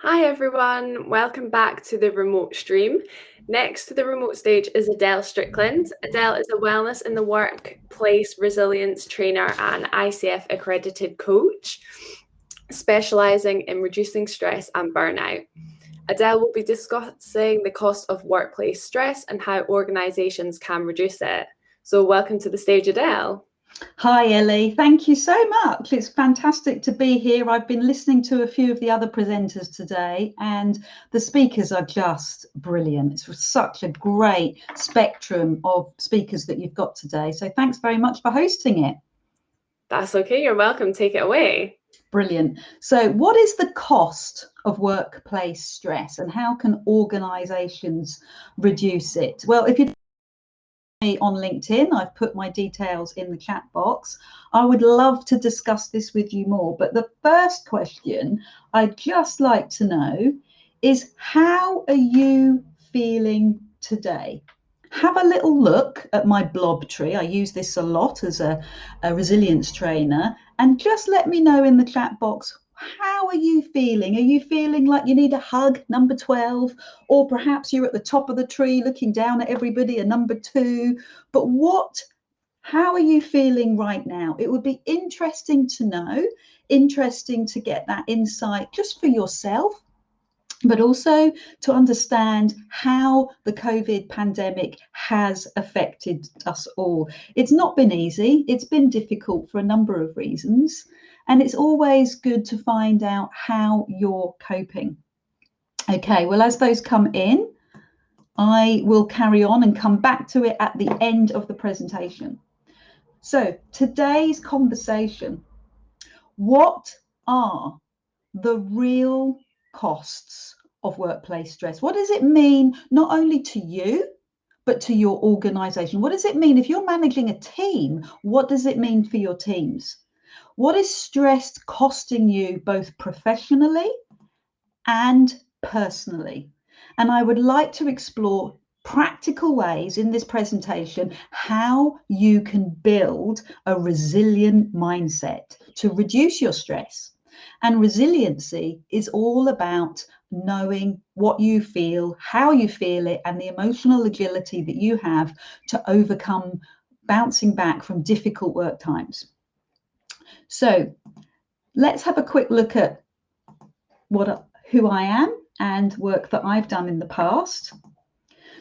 Hi everyone, welcome back to the remote stream. Next to the remote stage is Adele Strickland. Adele is a wellness in the workplace resilience trainer and ICF accredited coach, specialising in reducing stress and burnout. Adele will be discussing the cost of workplace stress and how organisations can reduce it. So welcome to the stage, Adele. Hi Ellie, thank you so much. It's fantastic to be here. I've been listening to a few of the other presenters today and the speakers are just brilliant. It's such a great spectrum of speakers that you've got today. So thanks very much for hosting it. That's okay, you're welcome. Take it away. Brilliant. So what is the cost of workplace stress and how can organisations reduce it? Well, if you on LinkedIn, I've put my details in the chat box. I would love to discuss this with you more, but the first question I'd just like to know is, how are you feeling today? Have a little look at my blob tree. I use this a lot as a resilience trainer, and just let me know in the chat box, how are you feeling? Are you feeling like you need a hug, number 12? Or perhaps you're at the top of the tree looking down at everybody, a number 2. But how are you feeling right now? It would be interesting to know, interesting to get that insight just for yourself, but also to understand how the COVID pandemic has affected us all. It's not been easy. It's been difficult for a number of reasons. And it's always good to find out how you're coping. Okay, well, as those come in, I will carry on and come back to it at the end of the presentation. So today's conversation, what are the real costs of workplace stress? What does it mean not only to you, but to your organization? What does it mean if you're managing a team? What does it mean for your teams? What is stress costing you both professionally and personally? And I would like to explore practical ways in this presentation how you can build a resilient mindset to reduce your stress. And resiliency is all about knowing what you feel, how you feel it, and the emotional agility that you have to overcome bouncing back from difficult work times. So let's have a quick look at who I am and work that I've done in the past.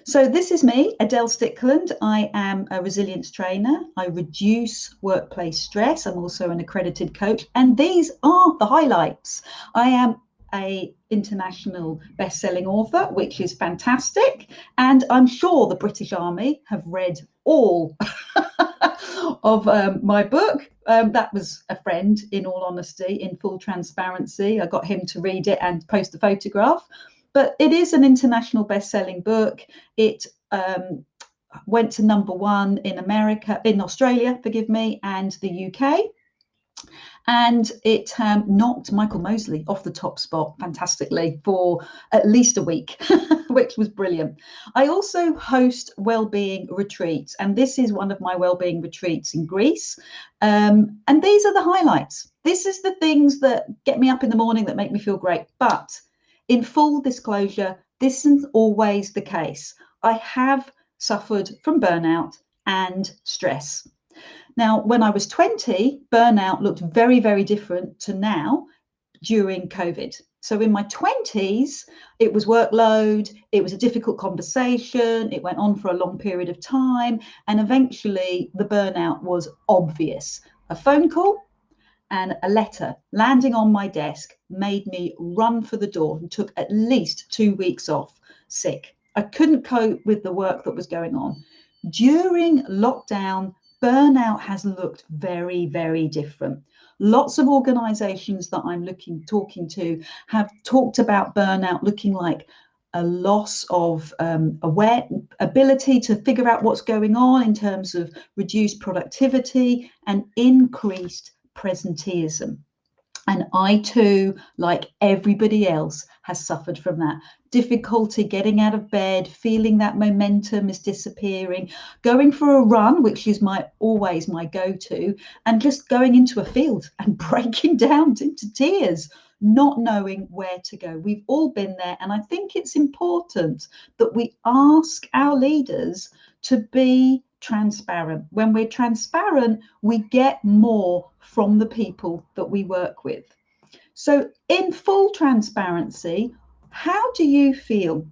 So this is me, Adele Strickland. I am a resilience trainer. I reduce workplace stress. I'm also an accredited coach. And these are the highlights. I am an international best-selling author, which is fantastic. And I'm sure the British Army have read all of my book. That was a friend, in all honesty, in full transparency. I got him to read it and post a photograph. But it is an international best-selling book. It went to number 1 in Australia, and the UK. And it knocked Michael Mosley off the top spot fantastically for at least a week, which was brilliant. I also host wellbeing retreats, and this is one of my wellbeing retreats in Greece. And these are the highlights. This is the things that get me up in the morning, that make me feel great. But in full disclosure, this isn't always the case. I have suffered from burnout and stress. Now, when I was 20, burnout looked very, very different to now during COVID. So in my 20s, it was workload, it was a difficult conversation, it went on for a long period of time, and eventually the burnout was obvious. A phone call and a letter landing on my desk made me run for the door and took at least 2 weeks off sick. I couldn't cope with the work that was going on. During lockdown, burnout has looked very, very different. Lots of organizations that I'm talking to have talked about burnout looking like a loss of ability to figure out what's going on in terms of reduced productivity and increased presenteeism. And I too, like everybody else, has suffered from that. Difficulty getting out of bed, feeling that momentum is disappearing, going for a run, which is always my go-to, and just going into a field and breaking down into tears, not knowing where to go. We've all been there. And I think it's important that we ask our leaders to be transparent. When we're transparent, we get more from the people that we work with. So, in full transparency, how do you feel?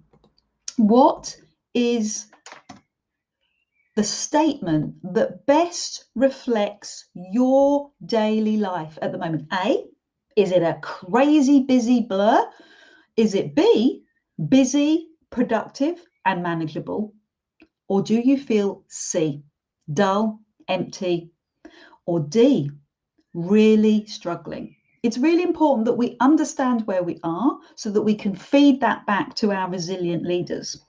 What is the statement that best reflects your daily life at the moment? A, is it a crazy busy blur? Is it B, busy, productive, and manageable? Or do you feel C, dull, empty, or D, really struggling? It's really important that we understand where we are so that we can feed that back to our resilient leaders,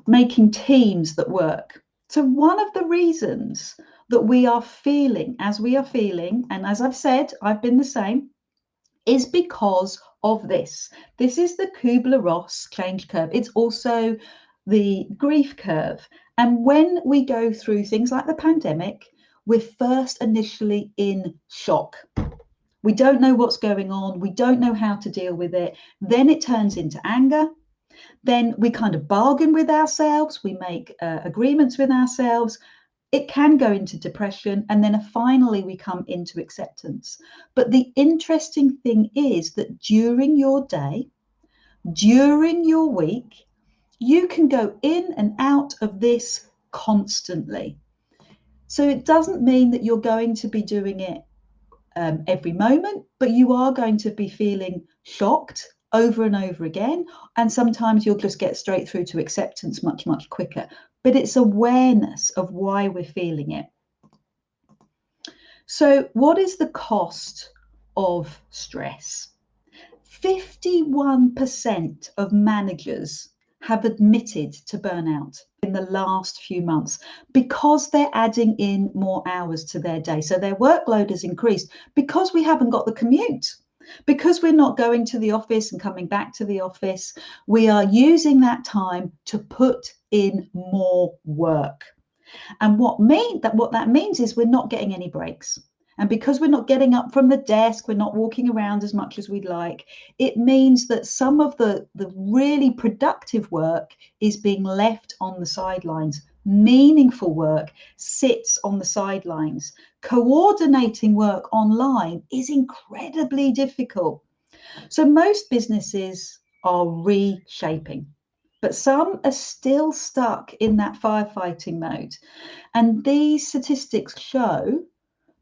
making teams that work. So one of the reasons that we are feeling as we are feeling, and as I've said, I've been the same, is because of this. This is the Kubler-Ross change curve. It's also the grief curve. And when we go through things like the pandemic, we're first initially in shock. We don't know what's going on. We don't know how to deal with it. Then it turns into anger. Then we kind of bargain with ourselves. We make agreements with ourselves. It can go into depression, and then finally we come into acceptance. But the interesting thing is that during your day, during your week, you can go in and out of this constantly. So it doesn't mean that you're going to be doing it every moment, but you are going to be feeling shocked over and over again. And sometimes you'll just get straight through to acceptance much, much quicker. But it's awareness of why we're feeling it. So what is the cost of stress? 51% of managers have admitted to burnout in the last few months because they're adding in more hours to their day. So their workload has increased because we haven't got the commute. Because we're not going to the office and coming back to the office, we are using that time to put in more work. And what that means is we're not getting any breaks. And because we're not getting up from the desk, we're not walking around as much as we'd like, it means that some of the really productive work is being left on the sidelines. Meaningful work sits on the sidelines. Coordinating work online is incredibly difficult. So most businesses are reshaping, but some are still stuck in that firefighting mode. And these statistics show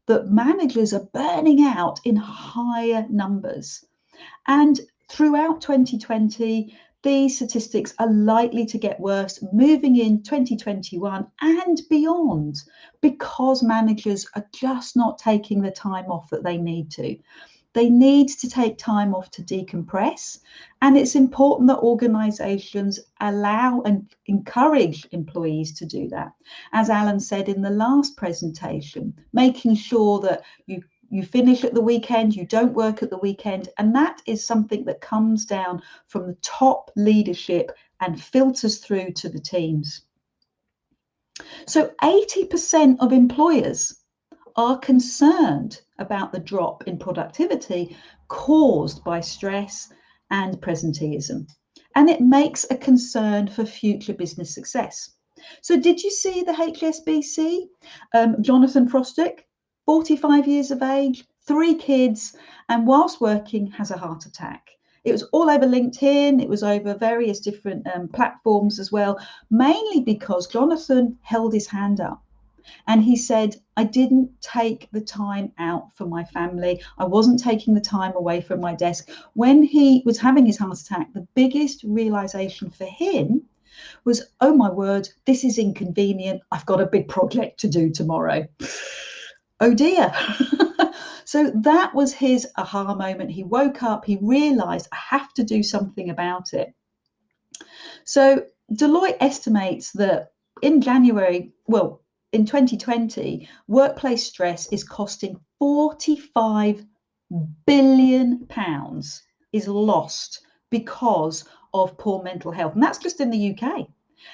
that managers are burning out in higher numbers. And throughout 2020, these statistics are likely to get worse moving in 2021 and beyond, because managers are just not taking the time off that they need to. They need to take time off to decompress. And it's important that organizations allow and encourage employees to do that. As Alan said in the last presentation, making sure that you finish at the weekend, you don't work at the weekend. And that is something that comes down from the top leadership and filters through to the teams. So 80% of employers are concerned about the drop in productivity caused by stress and presenteeism. And it makes a concern for future business success. So did you see the HSBC? Jonathan Frostick, 45 years of age, 3 kids, and whilst working has a heart attack. It was all over LinkedIn. It was over various different platforms as well, mainly because Jonathan held his hand up. And he said, I didn't take the time out for my family. I wasn't taking the time away from my desk. When he was having his heart attack, the biggest realization for him was, oh my word, this is inconvenient. I've got a big project to do tomorrow. Oh dear. So that was his aha moment. He woke up, he realized, I have to do something about it. So Deloitte estimates that in 2020, workplace stress is costing $45 billion is lost because of poor mental health. And that's just in the UK.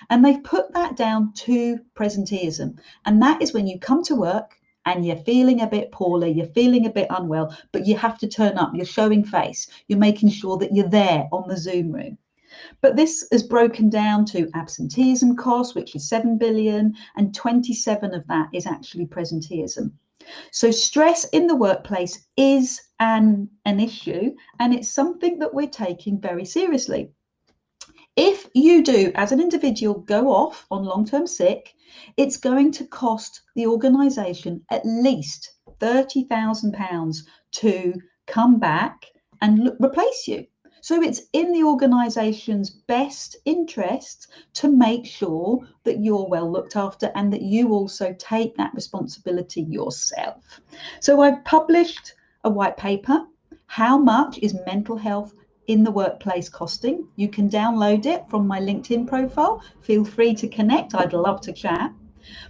And they've put that down to presenteeism. And that is when you come to work and you're feeling a bit poorly, you're feeling a bit unwell, but you have to turn up, you're showing face, you're making sure that you're there on the Zoom room. But this is broken down to absenteeism costs, which is 7 billion, and 27 of that is actually presenteeism. So stress in the workplace is an issue, and it's something that we're taking very seriously. If you do, as an individual, go off on long-term sick, it's going to cost the organisation at least £30,000 to come back and replace you. So it's in the organisation's best interest to make sure that you're well looked after and that you also take that responsibility yourself. So I've published a white paper, How Much is Mental Health in the Workplace Costing? You can download it from my LinkedIn profile. Feel free to connect. I'd love to chat.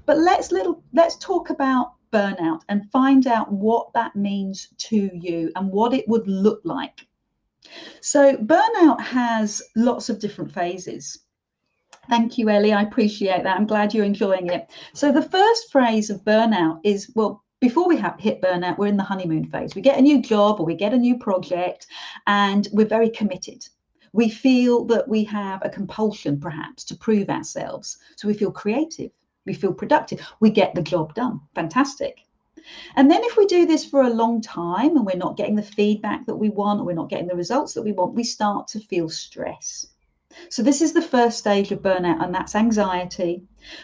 But let's talk about burnout and find out what that means to you and what it would look like. So burnout has lots of different phases. Thank you, Ellie. I appreciate that. I'm glad you're enjoying it. So the first phase of burnout is, well, before we hit burnout, we're in the honeymoon phase. We get a new job or we get a new project and we're very committed. We feel that we have a compulsion, perhaps, to prove ourselves. So we feel creative, we feel productive, we get the job done. Fantastic. And then if we do this for a long time and we're not getting the feedback that we want, or we're not getting the results that we want, we start to feel stress. So this is the first stage of burnout, and that's anxiety.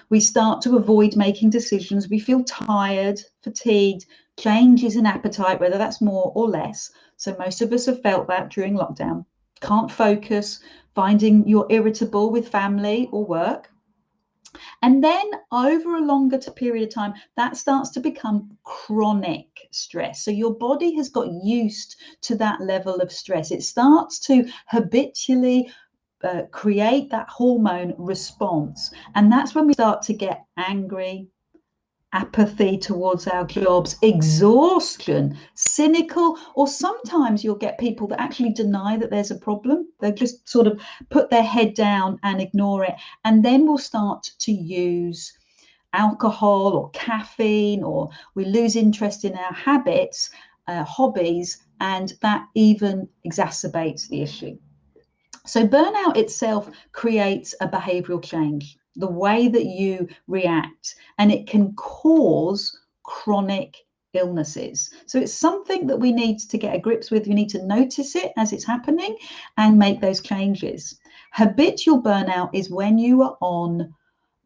We start to avoid making decisions. We feel tired, fatigued, changes in appetite, whether that's more or less. So most of us have felt that during lockdown. Can't focus, finding you're irritable with family or work. And then over a longer period of time, that starts to become chronic stress. So your body has got used to that level of stress. It starts to habitually create that hormone response. And that's when we start to get angry, apathy towards our jobs, exhaustion, cynical, or sometimes you'll get people that actually deny that there's a problem. They just sort of put their head down and ignore it. And then we'll start to use alcohol or caffeine, or we lose interest in our habits, hobbies, and that even exacerbates the issue. So burnout itself creates a behavioral change, the way that you react, and it can cause chronic illnesses. So it's something that we need to get a grips with. We need to notice it as it's happening and make those changes. Habitual burnout is when you are on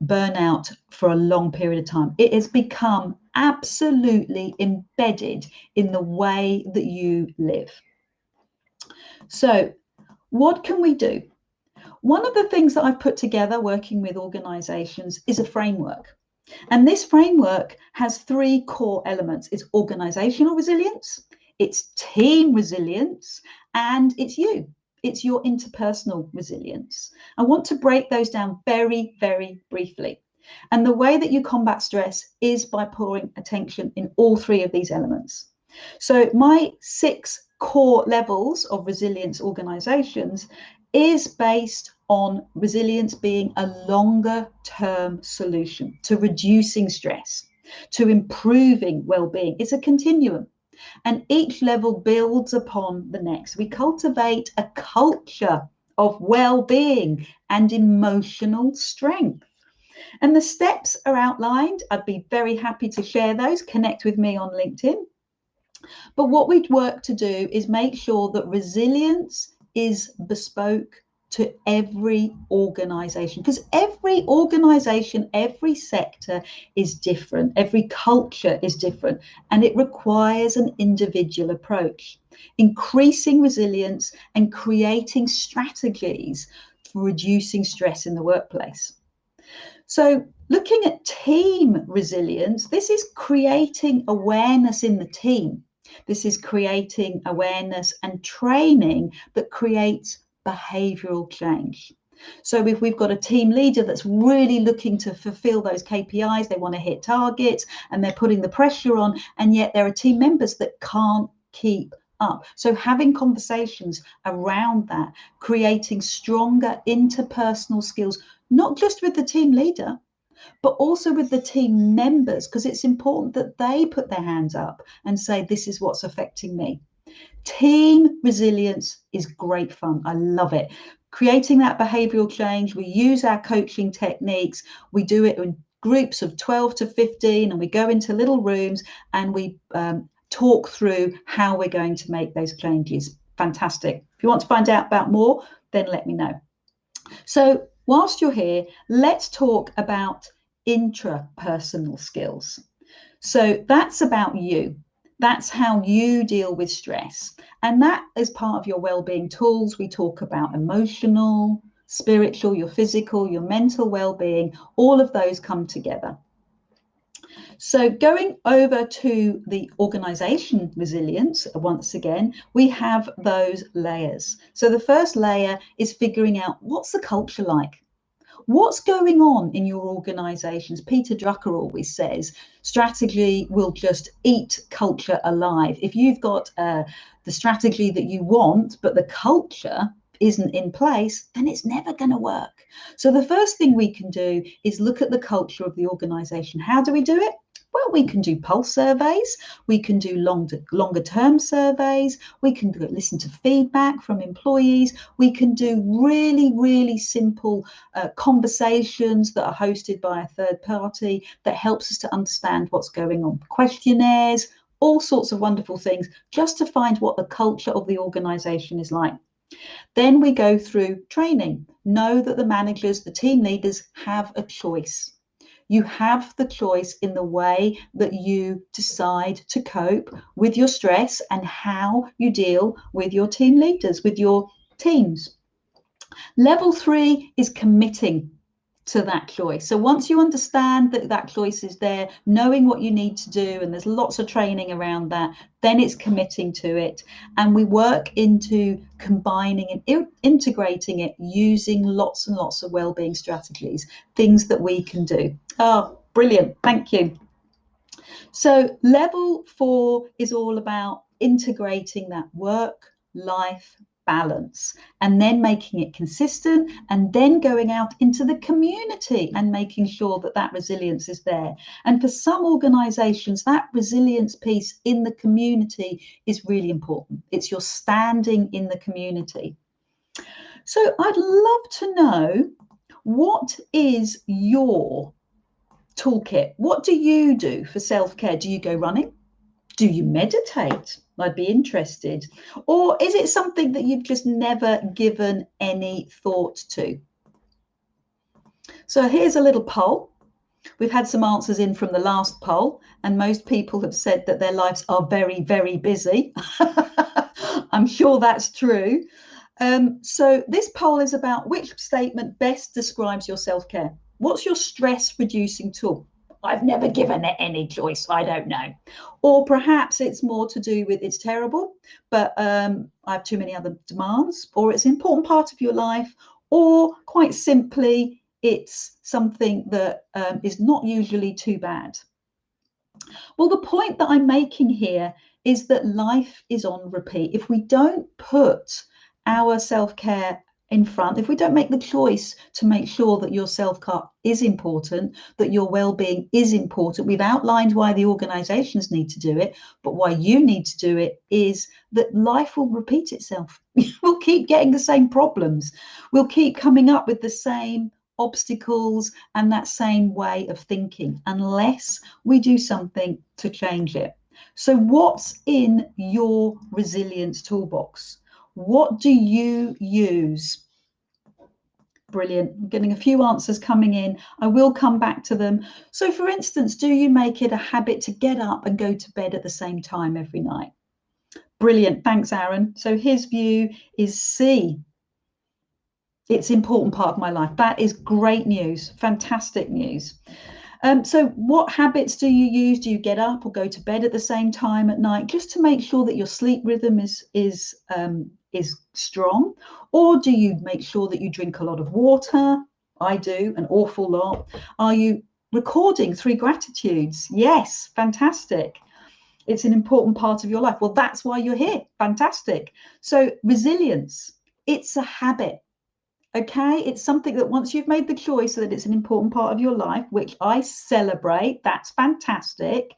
burnout for a long period of time. It has become absolutely embedded in the way that you live. So what can we do? One of the things that I've put together working with organizations is a framework. And this framework has three core elements. It's organizational resilience, it's team resilience, and it's you. It's your interpersonal resilience. I want to break those down very, very briefly. And the way that you combat stress is by pouring attention in all three of these elements. So my 6 core levels of resilience organizations is based on resilience being a longer term solution to reducing stress, to improving well-being. It's a continuum, and each level builds upon the next. We cultivate a culture of well-being and emotional strength. And the steps are outlined. I'd be very happy to share those. Connect with me on LinkedIn. But what we'd work to do is make sure that resilience is bespoke to every organization, because every organization, every sector is different, every culture is different, and it requires an individual approach. Increasing resilience and creating strategies for reducing stress in the workplace. So looking at team resilience, this is creating awareness in the team. This is creating awareness and training that creates behavioral change. So if we've got a team leader that's really looking to fulfill those KPIs, they want to hit targets and they're putting the pressure on, and yet there are team members that can't keep up. So having conversations around that, creating stronger interpersonal skills, not just with the team leader, but also with the team members, because it's important that they put their hands up and say, this is what's affecting me. Team resilience is great fun. I love it. Creating that behavioral change. We use our coaching techniques. We do it in groups of 12 to 15, and we go into little rooms and we talk through how we're going to make those changes. Fantastic. If you want to find out about more, then let me know. So whilst you're here, let's talk about intrapersonal skills. So that's about you. That's how you deal with stress. And that is part of your well-being tools. We talk about emotional, spiritual, your physical, your mental well-being. All of those come together. So going over to the organization resilience, once again, we have those layers. So the first layer is figuring out, what's the culture like? What's going on in your organizations? Peter Drucker always says, strategy will just eat culture alive. If you've got the strategy that you want, but the culture isn't in place, then it's never going to work. So the first thing we can do is look at the culture of the organization. How do we do it? Well, we can do pulse surveys, we can do longer term surveys, we can listen to feedback from employees, we can do really simple conversations that are hosted by a third party that helps us to understand what's going on. Questionnaires, all sorts of wonderful things, just to find what the culture of the organization is like. Then we go through training. Know that the managers, the team leaders have a choice. You have the choice in the way that you decide to cope with your stress and how you deal with your team leaders, with your teams. Level 3 is committing to that choice. So once you understand that that choice is there, knowing what you need to do, and there's lots of training around that, then it's committing to it. And we work into combining and integrating it using lots and lots of well-being strategies, things that we can do. Oh, brilliant. Thank you. So level 4 is all about integrating that work-life balance and then making it consistent, and then going out into the community and making sure that that resilience is there. And for some organizations, that resilience piece in the community is really important. It's your standing in the community. So I'd love to know, what is your toolkit? What do you do for self-care? Do you go running? Do you meditate? I'd be interested. Or is it something that you've just never given any thought to? So here's a little poll. We've had some answers in from the last poll, and most people have said that their lives are very busy. I'm sure that's true. So this poll is about, which statement best describes your self-care? What's your stress reducing tool? I've never given it any choice, I don't know. Or perhaps it's more to do with, it's terrible, but I have too many other demands, or it's an important part of your life, or quite simply, it's something that is not usually too bad. Well, the point that I'm making here is that life is on repeat. If we don't put our self-care in front, if we don't make the choice to make sure that your self-care is important, that your well-being is important, we've outlined why the organizations need to do it, but why you need to do it is that life will repeat itself. We'll keep getting the same problems. We'll keep coming up with the same obstacles and that same way of thinking unless we do something to change it. So what's in your resilience toolbox? What do you use? Brilliant. I'm getting a few answers coming in. I will come back to them. So for instance, do you make it a habit to get up and go to bed at the same time every night? Brilliant. Thanks, Aaron. So his view is C. It's an important part of my life. That is great news. Fantastic news. So what habits do you use? Do you get up or go to bed at the same time at night, just to make sure that your sleep rhythm is strong? Or do you make sure that you drink a lot of water? I do, an awful lot. Are you recording 3 gratitudes? Yes, fantastic. It's an important part of your life. Well, that's why you're here. Fantastic. So resilience, it's a habit. Okay, it's something that once you've made the choice that it's an important part of your life, which I celebrate, that's fantastic,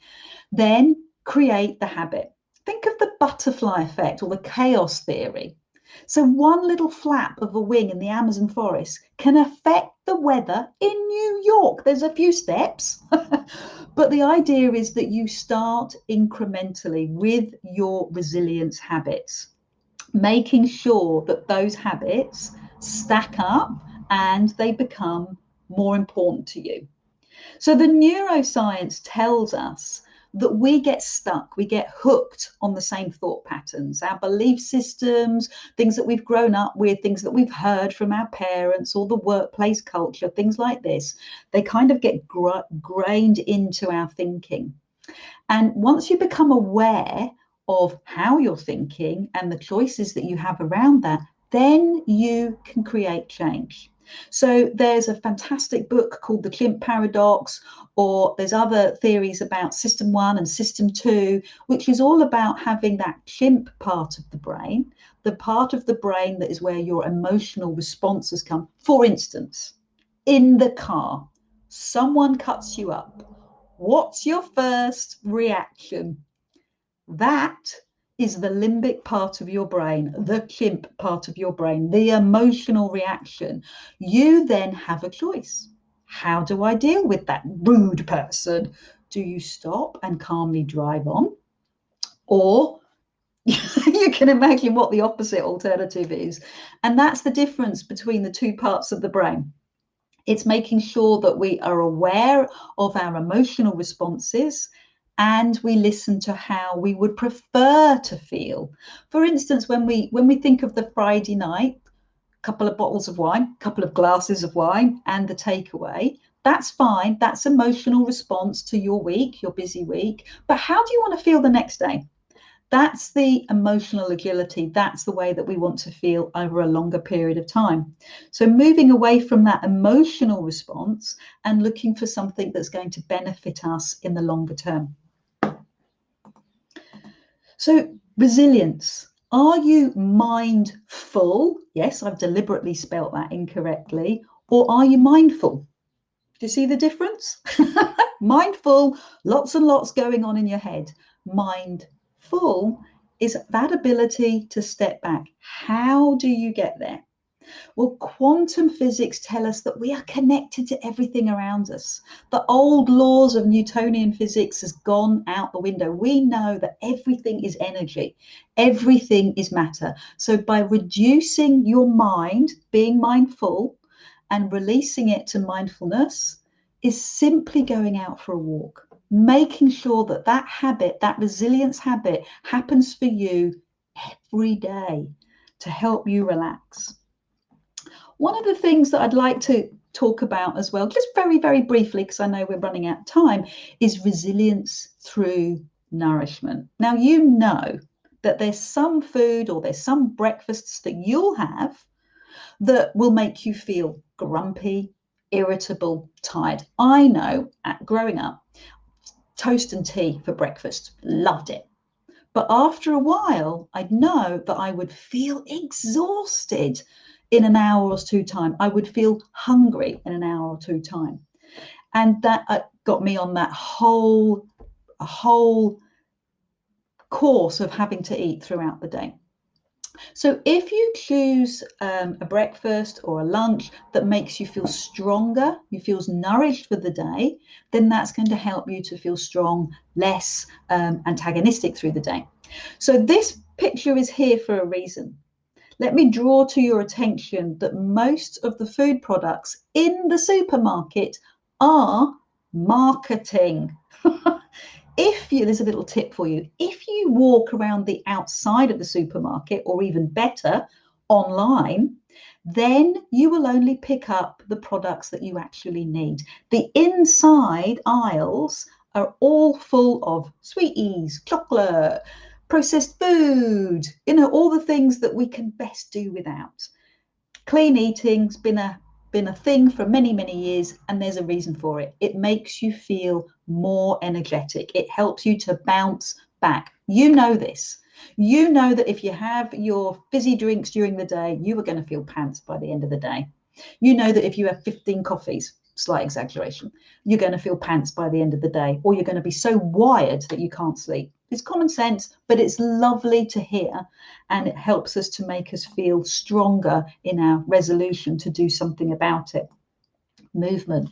then create the habit. Think of the butterfly effect or the chaos theory. So one little flap of a wing in the Amazon forest can affect the weather in New York. There's a few steps, but the idea is that you start incrementally with your resilience habits, making sure that those habits stack up and they become more important to you. So the neuroscience tells us that we get stuck, we get hooked on the same thought patterns, our belief systems, things that we've grown up with, things that we've heard from our parents or the workplace culture, things like this. They kind of get grained into our thinking. And once you become aware of how you're thinking and the choices that you have around that, then you can create change. So there's a fantastic book called The Chimp Paradox, or there's other theories about system 1 and system 2, which is all about having that chimp part of the brain, the part of the brain that is where your emotional responses come. For instance, in the car, someone cuts you up. What's your first reaction? That is the limbic part of your brain, the chimp part of your brain, the emotional reaction. You then have a choice. How do I deal with that rude person? Do you stop and calmly drive on? Or you can imagine what the opposite alternative is. And that's the difference between the two parts of the brain. It's making sure that we are aware of our emotional responses and we listen to how we would prefer to feel. For instance, when we think of the Friday night, a couple of bottles of wine, a couple of glasses of wine, and the takeaway, that's fine. That's emotional response to your week, your busy week. But how do you want to feel the next day? That's the emotional agility. That's the way that we want to feel over a longer period of time. So moving away from that emotional response and looking for something that's going to benefit us in the longer term. So resilience. Are you mindful? Yes, I've deliberately spelt that incorrectly. Or are you mindful? Do you see the difference? Mindful, lots and lots going on in your head. Mindful is that ability to step back. How do you get there? Well, quantum physics tell us that we are connected to everything around us. The old laws of Newtonian physics has gone out the window. We know that everything is energy, everything is matter. So by reducing your mind, being mindful, and releasing it to mindfulness is simply going out for a walk, making sure that that habit, that resilience habit, happens for you every day to help you relax. One of the things that I'd like to talk about as well, just very, very briefly, because I know we're running out of time, is resilience through nourishment. Now, you know that there's some food or there's some breakfasts that you'll have that will make you feel grumpy, irritable, tired. I know growing up, toast and tea for breakfast, loved it. But after a while, I'd know that I would feel exhausted in an hour or two time. I would feel hungry in an hour or two time. And that got me on that whole course of having to eat throughout the day. So if you choose a breakfast or a lunch that makes you feel stronger, you feel nourished for the day, then that's going to help you to feel strong, less antagonistic through the day. So this picture is here for a reason. Let me draw to your attention that most of the food products in the supermarket are marketing. There's a little tip for you. If you walk around the outside of the supermarket, or even better, online, then you will only pick up the products that you actually need. The inside aisles are all full of sweeties, chocolate, processed food, all the things that we can best do without. Clean eating's been a thing for many, many years, and there's a reason for it. It makes you feel more energetic. It helps you to bounce back. You know this. You know that if you have your fizzy drinks during the day, you are going to feel pants by the end of the day. You know that if you have 15 coffees, slight exaggeration, you're going to feel pants by the end of the day, or you're going to be so wired that you can't sleep. It's common sense, but it's lovely to hear, and it helps us to make us feel stronger in our resolution to do something about it. Movement.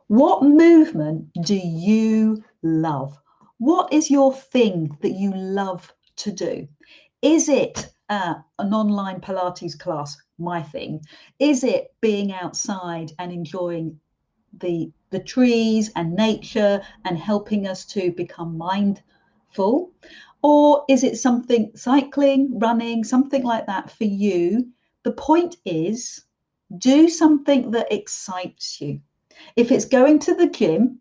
What movement do you love? What is your thing that you love to do? Is it an online Pilates class, my thing? Is it being outside and enjoying the trees and nature and helping us to become mindful? Or is it something, cycling, running, something like that for you? The point is, do something that excites you. If it's going to the gym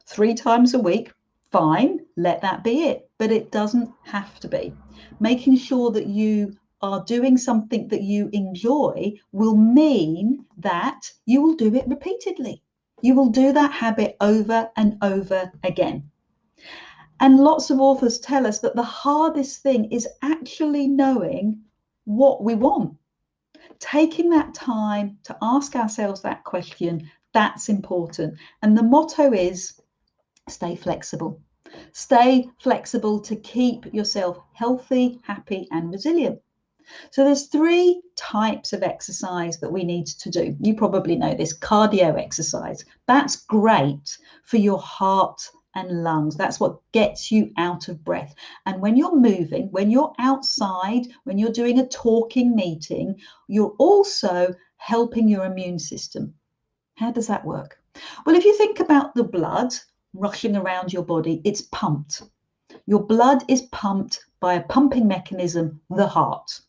3 times a week, fine, let that be it. But it doesn't have to be. Making sure that you are doing something that you enjoy will mean that you will do it repeatedly. You will do that habit over and over again. And lots of authors tell us that the hardest thing is actually knowing what we want. Taking that time to ask ourselves that question, that's important. And the motto is stay flexible. Stay flexible to keep yourself healthy, happy, and resilient. So there's 3 types of exercise that we need to do. You probably know this: cardio exercise. That's great for your heart and lungs. That's what gets you out of breath. And when you're moving, when you're outside, when you're doing a talking meeting, you're also helping your immune system. How does that work? Well, if you think about the blood rushing around your body, it's pumped. Your blood is pumped by a pumping mechanism, the heart.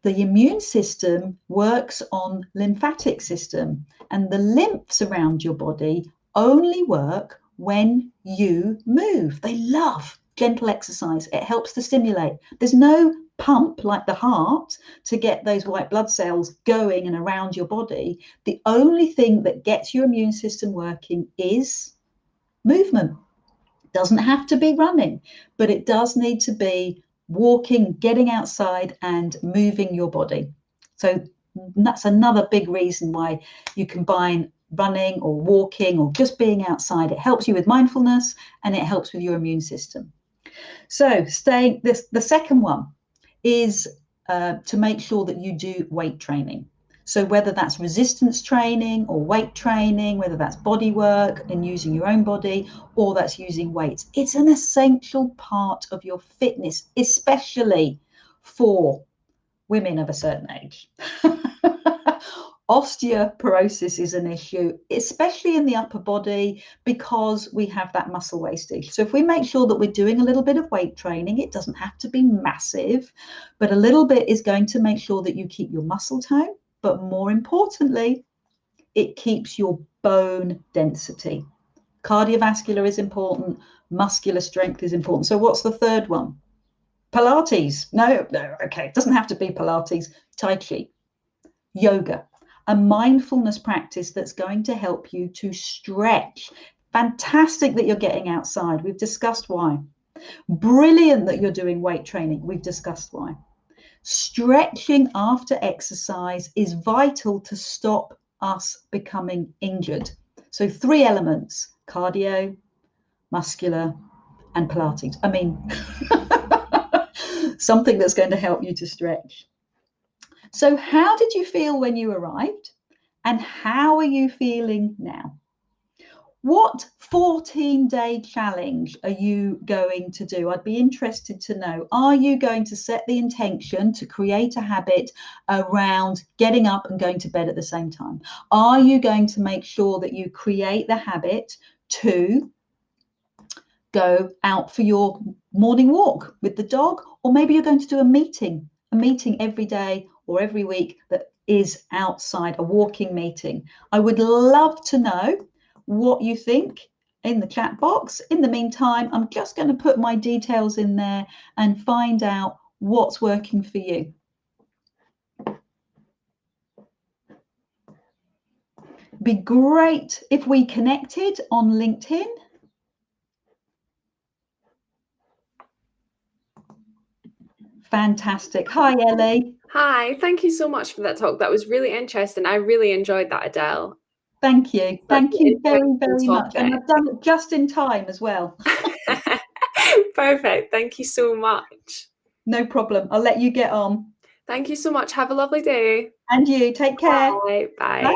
The immune system works on lymphatic system, and the lymphs around your body only work when you move. They love gentle exercise. It helps to stimulate. There's no pump like the heart to get those white blood cells going and around your body. The only thing that gets your immune system working is movement. Doesn't have to be running, but it does need to be walking, getting outside and moving your body. So that's another big reason why you combine running or walking or just being outside. It helps you with mindfulness and it helps with your immune system. So the second one is to make sure that you do weight training. So whether that's resistance training or weight training, whether that's body work and using your own body, or that's using weights, it's an essential part of your fitness, especially for women of a certain age. Osteoporosis is an issue, especially in the upper body, because we have that muscle wastage. So if we make sure that we're doing a little bit of weight training, it doesn't have to be massive, but a little bit is going to make sure that you keep your muscle tone, but more importantly, it keeps your bone density. Cardiovascular is important, muscular strength is important. So what's the third one? Pilates. No, okay, it doesn't have to be Pilates. Tai Chi. Yoga. A mindfulness practice that's going to help you to stretch. Fantastic that you're getting outside. We've discussed why. Brilliant that you're doing weight training. We've discussed why. Stretching after exercise is vital to stop us becoming injured. So 3 elements: cardio, muscular, and Pilates. I mean, something that's going to help you to stretch. So how did you feel when you arrived? And how are you feeling now? What 14-day challenge are you going to do? I'd be interested to know. Are you going to set the intention to create a habit around getting up and going to bed at the same time? Are you going to make sure that you create the habit to go out for your morning walk with the dog? Or maybe you're going to do a meeting every day or every week that is outside, a walking meeting. I would love to know what you think in the chat box. In the meantime, I'm just going to put my details in there and find out what's working for you. Be great if we connected on LinkedIn. Fantastic. Hi, Ellie. Hi, thank you so much for that talk. That was really interesting. I really enjoyed that, Adele. Thank you. Such Thank an you very, very interesting much. And topic. I've done it just in time as well. Perfect. Thank you so much. No problem. I'll let you get on. Thank you so much. Have a lovely day. And you take care. Bye. Bye. Bye.